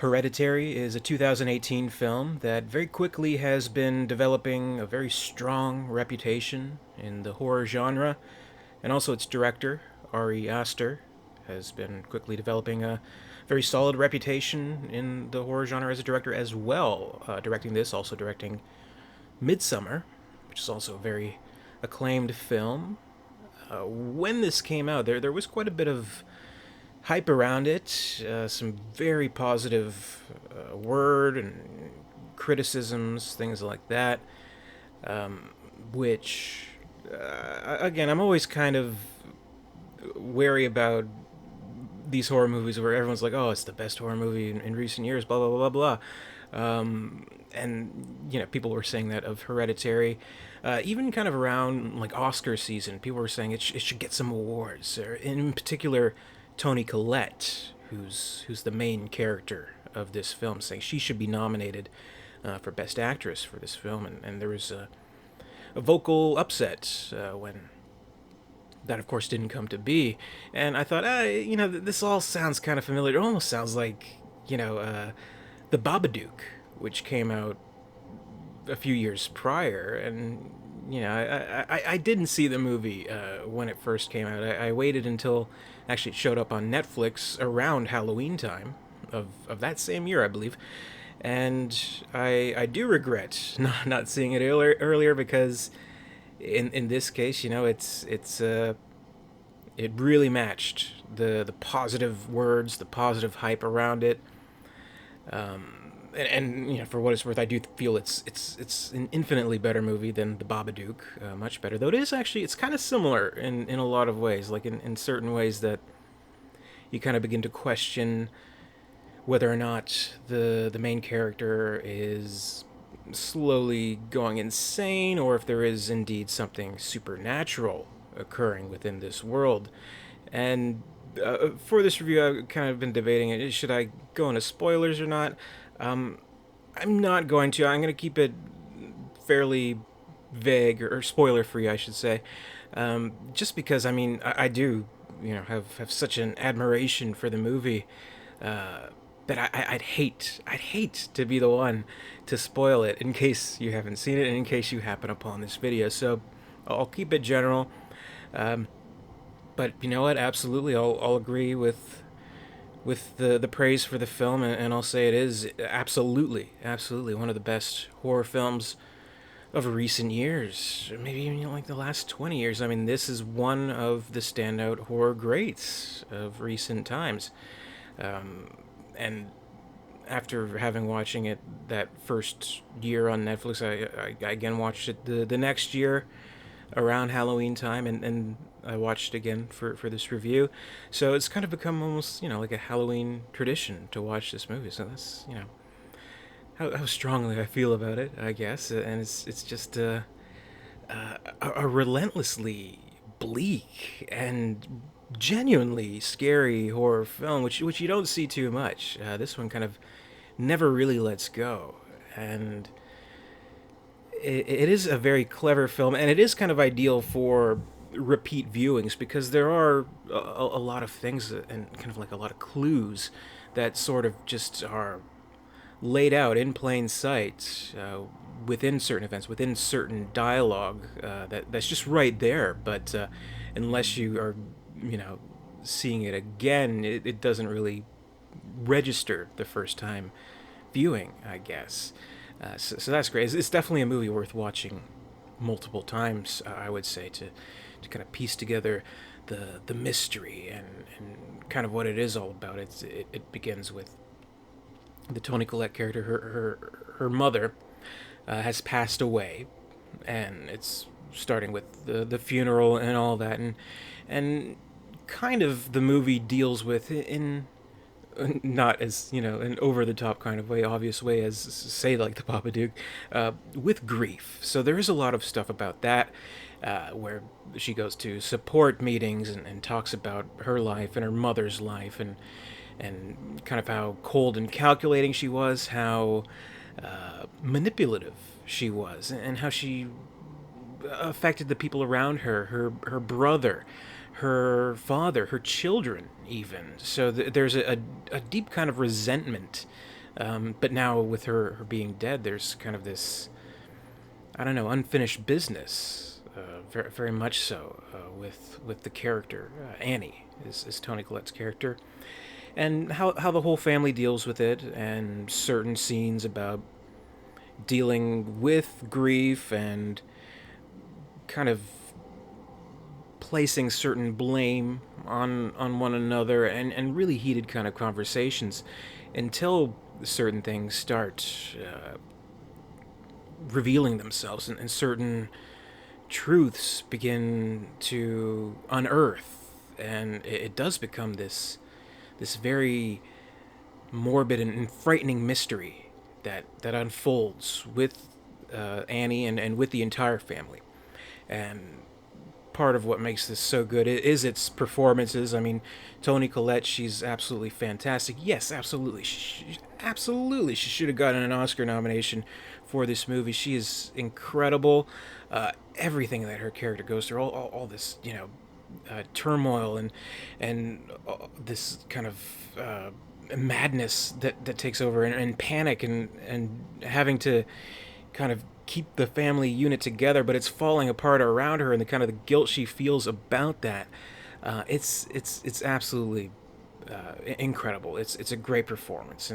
Hereditary is a 2018 film that very quickly has been developing a very strong reputation in the horror genre, and also its director, Ari Aster, has been quickly developing a very solid reputation in the horror genre as a director as well. Directing this, also directing Midsummer, which is also a very acclaimed film. When this came out, there was quite a bit of hype around it, some very positive word and criticisms, things like that. Which, again, I'm always kind of wary about these horror movies where everyone's like, "Oh, it's the best horror movie in recent years," blah blah blah blah blah. And people were saying that of Hereditary. Even kind of around like Oscar season, people were saying it should get some awards. Or in particular, Toni Collette, who's the main character of this film, saying she should be nominated for Best Actress for this film. And there was a vocal upset when that, of course, didn't come to be. And I thought, this all sounds kind of familiar. It almost sounds like, The Babadook, which came out a few years prior. And, I didn't see the movie when it first came out. I waited until actually it showed up on Netflix around Halloween time of that same year, I believe. And I do regret not seeing it earlier because in this case, it really matched the positive words, the positive hype around it. And for what it's worth, I do feel it's an infinitely better movie than The Babadook, much better. Though it's kind of similar in a lot of ways, like in certain ways that you kind of begin to question whether or not the main character is slowly going insane, or if there is indeed something supernatural occurring within this world. And for this review, I've kind of been debating it. Should I go into spoilers or not? I'm not going to. I'm going to keep it fairly vague or spoiler free, I should say. Just because, I do, have such an admiration for the movie. That I'd hate to be the one to spoil it in case you haven't seen it and in case you happen upon this video. So I'll keep it general. But you know what? Absolutely, I'll agree with the praise for the film, and I'll say it is absolutely one of the best horror films of recent years, maybe even like the last 20 years. This is one of the standout horror greats of recent times. And after having watching it that first year on Netflix, I again watched it the next year around Halloween time, and I watched it again for this review. So it's kind of become almost, like a Halloween tradition to watch this movie. So that's, how strongly I feel about it, I guess. And it's just a relentlessly bleak and genuinely scary horror film, which you don't see too much. This one kind of never really lets go, and it is a very clever film, and it is kind of ideal for repeat viewings because there are a lot of things and kind of like a lot of clues that sort of just are laid out in plain sight within certain events, within certain dialogue that's just right there. But unless you are, seeing it again, it doesn't really register the first time viewing, I guess. So that's great. It's definitely a movie worth watching multiple times, I would say, to kind of piece together the mystery and kind of what it is all about. It begins with the Toni Collette character. Her mother has passed away, and it's starting with the funeral and all that, and kind of the movie deals with in not as an over the top kind of way, obvious way as say like the Babadook, with grief. So there is a lot of stuff about that, where she goes to support meetings and talks about her life and her mother's life, and kind of how cold and calculating she was, how manipulative she was, and how she affected the people around her, her brother, her father, her children, even. So there's a deep kind of resentment But now with her being dead, there's kind of this, I don't know, unfinished business, very, very much so, with the character Annie is Toni Collette's character, and how the whole family deals with it, and certain scenes about dealing with grief and kind of placing certain blame on one another, and really heated kind of conversations until certain things start revealing themselves, and certain truths begin to unearth, and it does become this very morbid and frightening mystery that unfolds with Annie and with the entire family. And part of what makes this so good is its performances. I mean, Toni Collette, she's absolutely fantastic. Yes, absolutely. Absolutely, she should have gotten an Oscar nomination for this movie. She is incredible. Everything that her character goes through, all this, turmoil and this kind of madness that takes over, and panic, and having to kind of keep the family unit together, but it's falling apart around her, and the kind of the guilt she feels about that. It's absolutely incredible. It's a great performance,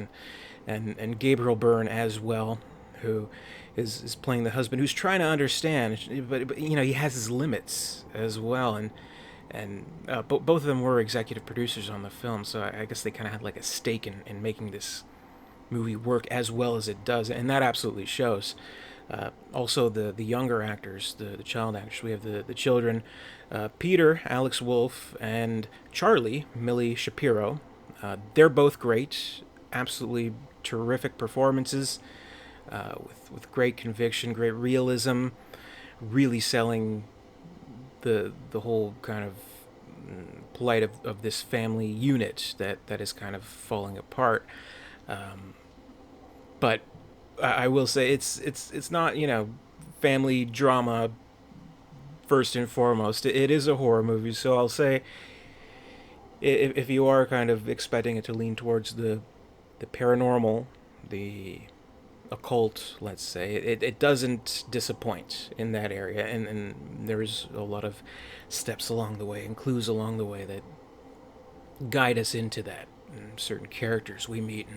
and Gabriel Byrne as well, who is playing the husband who's trying to understand, but he has his limits as well, and both of them were executive producers on the film, so I guess they kind of had like a stake in making this movie work as well as it does, and that absolutely shows. Also, the younger actors, the child actors, we have the children, Peter, Alex Wolff, and Charlie, Millie Shapiro. They're both great, absolutely terrific performances, with great conviction, great realism, really selling the whole kind of plight of this family unit that is kind of falling apart. But I will say it's not family drama first and foremost. It is a horror movie, so I'll say if you are kind of expecting it to lean towards the paranormal, the occult, let's say, it doesn't disappoint in that area, and there's a lot of steps along the way and clues along the way that guide us into that, and certain characters we meet,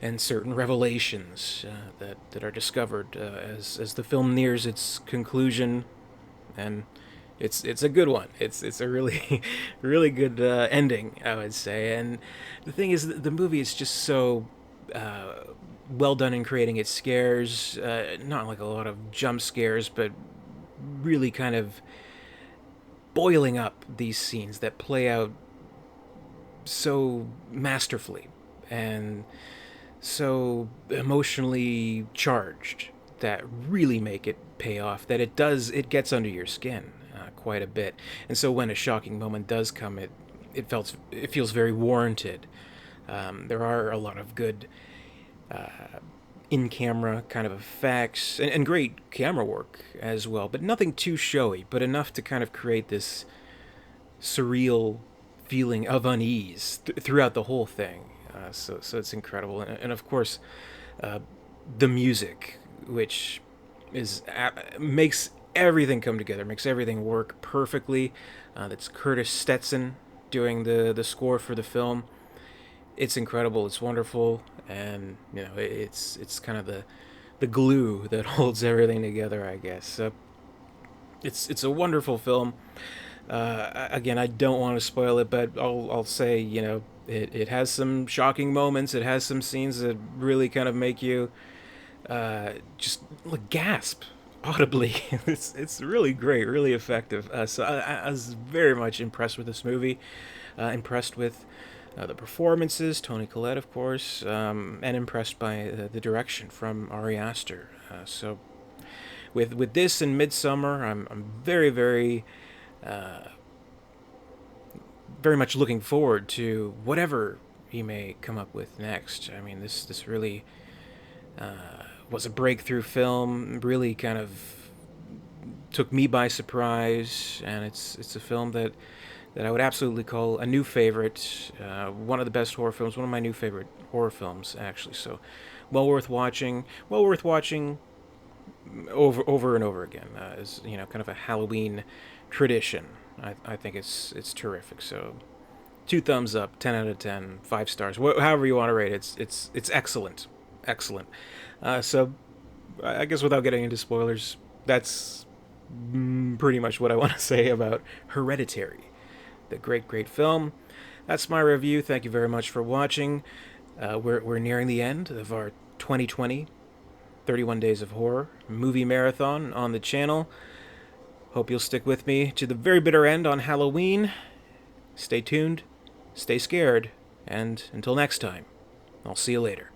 and certain revelations that are discovered as the film nears its conclusion, and it's a good one. It's a really really good ending, I would say. And the thing is, the movie is just so well done in creating its scares. Not like a lot of jump scares, but really kind of boiling up these scenes that play out so masterfully and so emotionally charged, that really make it pay off, that it gets under your skin quite a bit. And so when a shocking moment does come, it feels very warranted. There are a lot of good in-camera kind of effects, and great camera work as well, but nothing too showy, but enough to kind of create this surreal feeling of unease throughout the whole thing. So it's incredible, and of course, the music, which makes everything come together, makes everything work perfectly. That's Curtis Stetson doing the score for the film. It's incredible. It's wonderful, and it's kind of the glue that holds everything together, I guess. So it's a wonderful film. Again, I don't want to spoil it, but I'll say, it has some shocking moments. It has some scenes that really kind of make you just like gasp audibly. It's really great, really effective. So I was very much impressed with this movie. Impressed with the performances, Toni Collette, of course, and impressed by the direction from Ari Aster. So with this and Midsummer, I'm very, very very much looking forward to whatever he may come up with next. I mean, this really was a breakthrough film. Really kind of took me by surprise, and it's a film that that I would absolutely call a new favorite. One of the best horror films. One of my new favorite horror films, actually. So, well worth watching. Well worth watching over and over again. Is kind of a Halloween tradition. I think it's terrific. So 2 thumbs up, 10 out of 10, 5 stars, however you want to rate it. It's excellent, excellent. So I guess without getting into spoilers, that's pretty much what I want to say about Hereditary, the great film. That's my review. Thank you very much for watching. We're nearing the end of our 2020 31 Days of Horror movie marathon on the channel. Hope you'll stick with me to the very bitter end on Halloween. Stay tuned, stay scared, and until next time, I'll see you later.